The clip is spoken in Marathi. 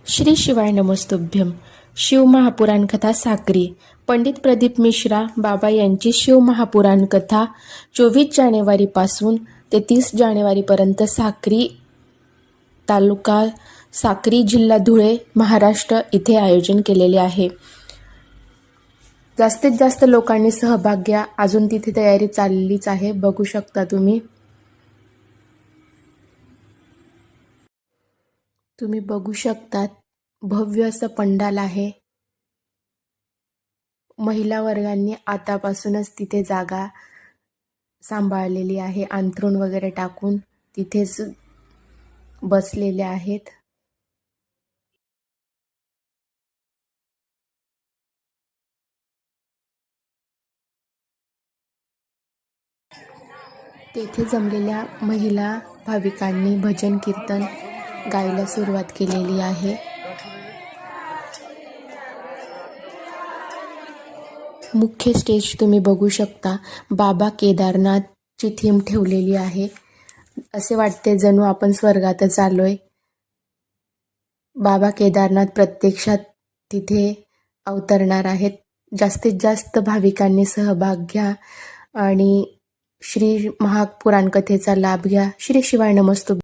श्री शिवाय नमस्तुभ्यम. शिव महापुराण कथा साक्री. पंडित प्रदीप मिश्रा बाबा यांची शिव महापुराण कथा 24 जानेवारीपासून ते 30 जानेवारीपर्यंत साक्री तालुका साक्री जिल्हा धुळे महाराष्ट्र इथे आयोजन केलेले आहे. जास्तीत जास्त लोकांनी सहभाग घ्या. अजून तिथे तयारी चाललीच आहे, बघू शकता तुम्ही बघू शकतात. भव्य असं पंडाल आहे. महिला वर्गांनी आतापासूनच तिथे जागा सांभाळलेली आहे. अंथरूण वगैरे टाकून तिथेच बसलेले आहेत. तेथे जमलेल्या महिला भाविकांनी भजन कीर्तन गायला सुरुवात केलेली आहे. मुख्य स्टेज तुम्ही बघू शकता. बाबा केदारनाथची थीम ठेवलेली आहे. असे वाटते जणू आपण स्वर्गातच आलोय. बाबा केदारनाथ प्रत्यक्षात तिथे अवतरणार आहेत. जास्तीत जास्त भाविकांनी सहभाग घ्या आणि श्री महापुराण कथेचा लाभ घ्या. श्री शिवाय नमस्तुभ्यम.